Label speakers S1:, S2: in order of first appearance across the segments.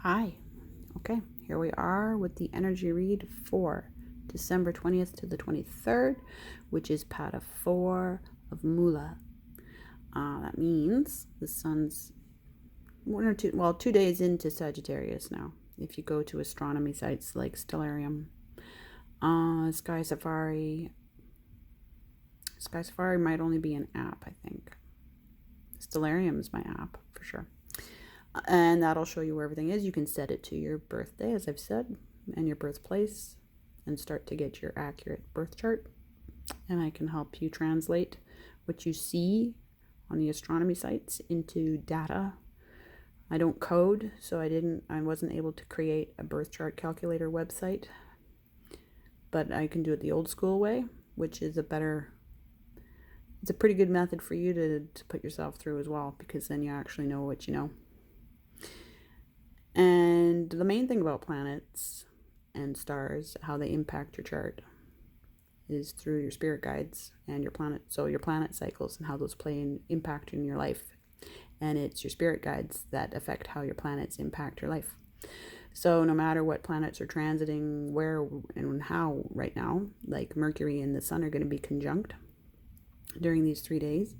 S1: Hi. Okay, here we are with the Energy Read for December 20th to the 23rd, which is Pada 4 of Mula. That means the sun's 2 days into Sagittarius now. If you go to astronomy sites like Stellarium, Sky Safari might only be an app, I think. Stellarium is my app for sure. And that'll show you where everything is. You can set it to your birthday, as I've said, and your birthplace, and start to get your accurate birth chart. And I can help you translate what you see on the astronomy sites into data. I don't code, so I wasn't able to create a birth chart calculator website, but I can do it the old school way, which is it's a pretty good method for you to put yourself through as well, because then you actually know what you know. And the main thing about planets and stars, how they impact your chart, is through your spirit guides and your planet. So your planet cycles and how those play an impact in your life. And it's your spirit guides that affect how your planets impact your life. So no matter what planets are transiting where and how right now, like Mercury and the Sun are going to be conjunct during these 3 days.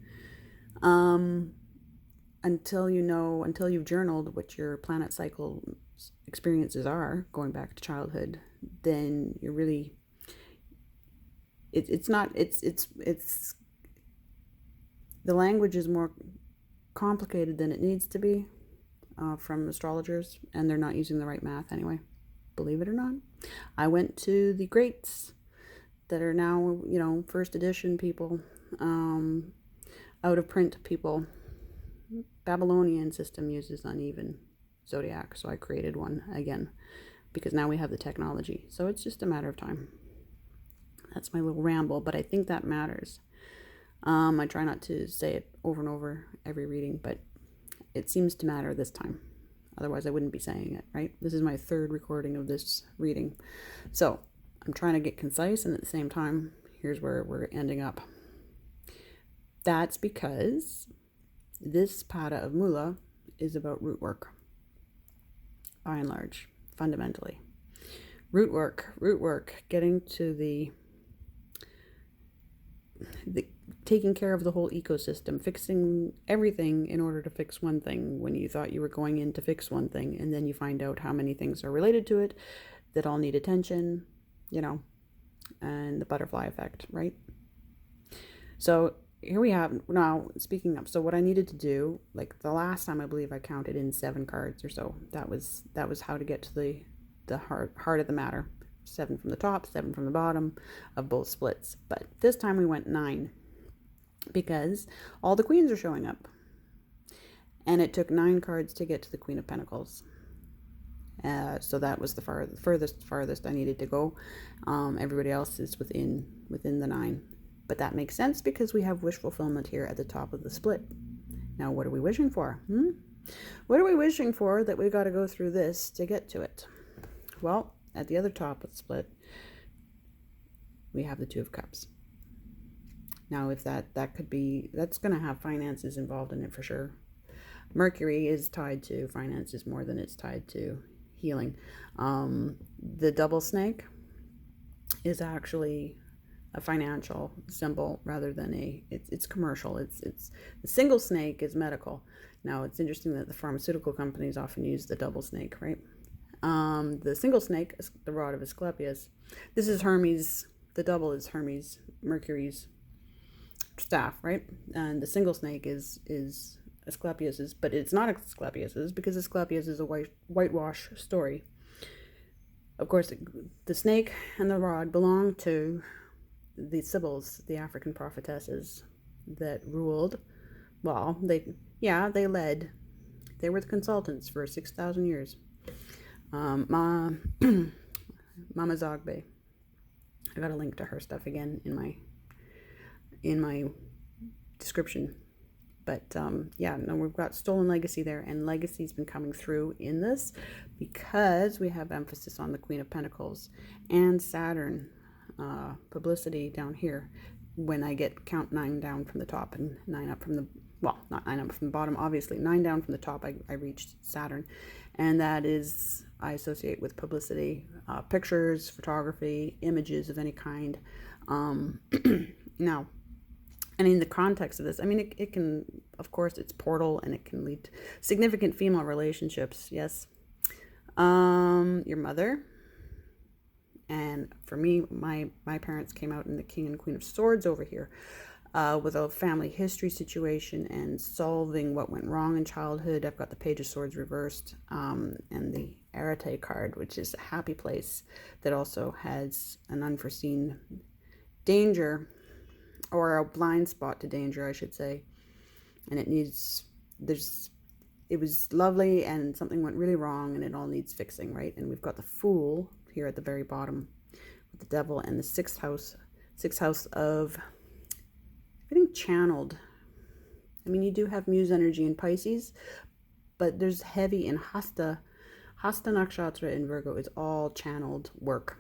S1: Until you've journaled what your planet cycle experiences are, going back to childhood, then you're really, it's the language is more complicated than it needs to be from astrologers, and they're not using the right math anyway, believe it or not. I went to the greats that are now, first edition people, out of print people. Babylonian system uses uneven zodiac, so I created one again because now we have the technology. So it's just a matter of time. That's my little ramble, but I think that matters. I try not to say it over and over every reading, but it seems to matter this time. Otherwise, I wouldn't be saying it, right? This is my third recording of this reading. So I'm trying to get concise, and at the same time, here's where we're ending up. That's because this Pada of Mula is about root work, by and large, fundamentally. Root work, getting to the taking care of the whole ecosystem, fixing everything in order to fix one thing when you thought you were going in to fix one thing, and then you find out how many things are related to it that all need attention, and the butterfly effect, right? So here we have, now speaking of, so what I needed to do, like the last time I believe I counted in 7 cards or so. That was how to get to the heart of the matter. 7 from the top, 7 from the bottom of both splits. But this time we went 9 because all the queens are showing up. And it took 9 cards to get to the Queen of Pentacles. So that was the farthest I needed to go. Everybody else is within the 9. But that makes sense because we have wish fulfillment here at the top of the split. Now, what are we wishing for? What are we wishing for that we got to go through this to get to it? Well, at the other top of the split, we have the 2 of Cups. Now, if that's going to have finances involved in it for sure. Mercury is tied to finances more than it's tied to healing. The double snake is actually a financial symbol rather than it's commercial. It's the single snake is medical. Now it's interesting that the pharmaceutical companies often use the double snake, right? The single snake is the rod of Asclepius. This is Hermes. The double is Hermes, Mercury's staff, right? And the single snake is Asclepius's, but it's not Asclepius's because Asclepius is a whitewash story. Of course, the snake and the rod belong to the Sibyls, the African prophetesses that ruled. Well, they led. They were the consultants for 6,000 years. Mama Zogbe. I got a link to her stuff again in my description. But we've got stolen legacy there, and legacy's been coming through in this because we have emphasis on the Queen of Pentacles and Saturn. Publicity down here when I get count 9 down from the top and 9 up from well, not 9 up from the bottom, obviously. 9 down from the top, I reached Saturn. And that is, I associate with publicity, pictures, photography, images of any kind. Now, and in the context of this, I mean, it can, of course, it's portal and it can lead to significant female relationships, yes. Your mother. And for me, my parents came out in the King and Queen of Swords over here. With a family history situation and solving what went wrong in childhood. I've got the Page of Swords reversed, and the Arete card, which is a happy place that also has an unforeseen danger, or a blind spot to danger, I should say. And it was lovely and something went really wrong and it all needs fixing, right? And we've got the Fool here at the very bottom with the Devil and the sixth house of getting channeled. I mean, you do have Muse energy in Pisces, but there's heavy in Hasta Nakshatra in Virgo. It's all channeled work,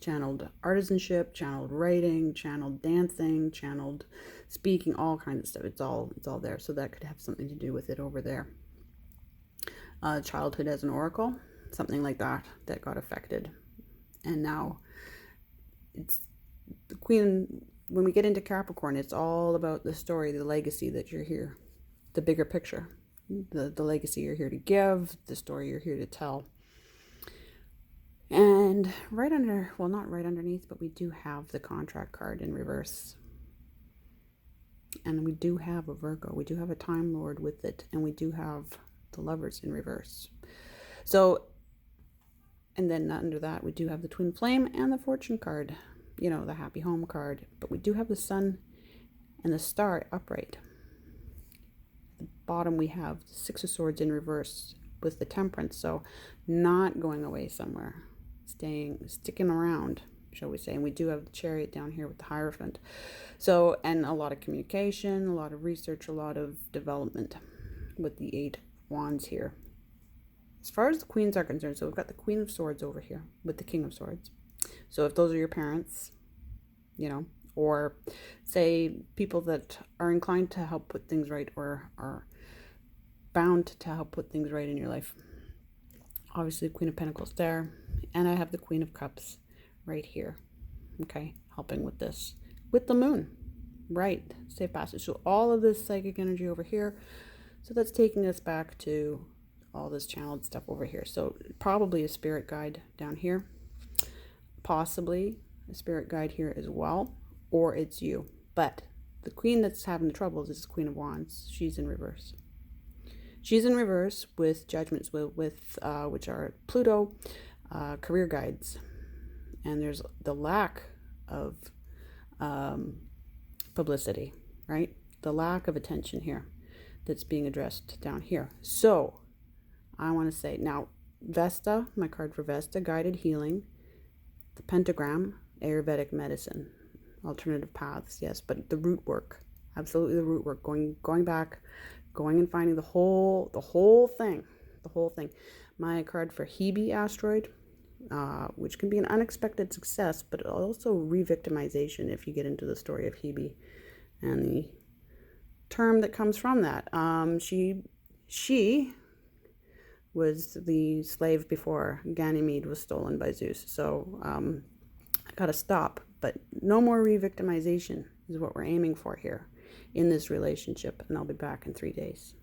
S1: channeled artisanship, channeled writing, channeled dancing, channeled speaking, all kinds of stuff. It's all there. So that could have something to do with it over there. Childhood as an oracle, something like that got affected. And now it's the Queen. When we get into Capricorn, it's all about the story, the legacy that you're here, the bigger picture, the legacy you're here to give, the story you're here to tell. And right under, well, not right underneath, but we do have the contract card in reverse. And we do have a Virgo. We do have a Time Lord with it. And we do have the Lovers in reverse. So, and then under that, we do have the Twin Flame and the Fortune card. You know, the Happy Home card. But we do have the Sun and the Star upright. At the bottom, we have the Six of Swords in reverse with the Temperance. So, not going away somewhere. Sticking around, shall we say. And we do have the Chariot down here with the Hierophant. So, and a lot of communication, a lot of research, a lot of development with the 8 Wands here. As far as the Queens are concerned, so we've got the Queen of Swords over here with the King of Swords. So if those are your parents, you know, or say people that are inclined to help put things right or are bound to help put things right in your life. Obviously, the Queen of Pentacles there. And I have the Queen of Cups right here. Okay, helping with this. With the Moon. Right, safe passage. So all of this psychic energy over here. So that's taking us back to all this channeled stuff over here. So probably a spirit guide down here. Possibly a spirit guide here as well, or it's you. But the queen that's having the troubles is the Queen of Wands. She's in reverse. She's in reverse with judgments with which are Pluto, career guides, and there's the lack of publicity, right? The lack of attention here that's being addressed down here. So I want to say now, Vesta, my card for Vesta, guided healing. The pentagram, Ayurvedic medicine, alternative paths, yes, but the root work, absolutely the root work, going back, going and finding the whole thing. My card for Hebe asteroid, which can be an unexpected success, but also re-victimization if you get into the story of Hebe and the term that comes from that. She was the slave before Ganymede was stolen by Zeus. So I gotta stop. But no more re-victimization is what we're aiming for here in this relationship. And I'll be back in 3 days.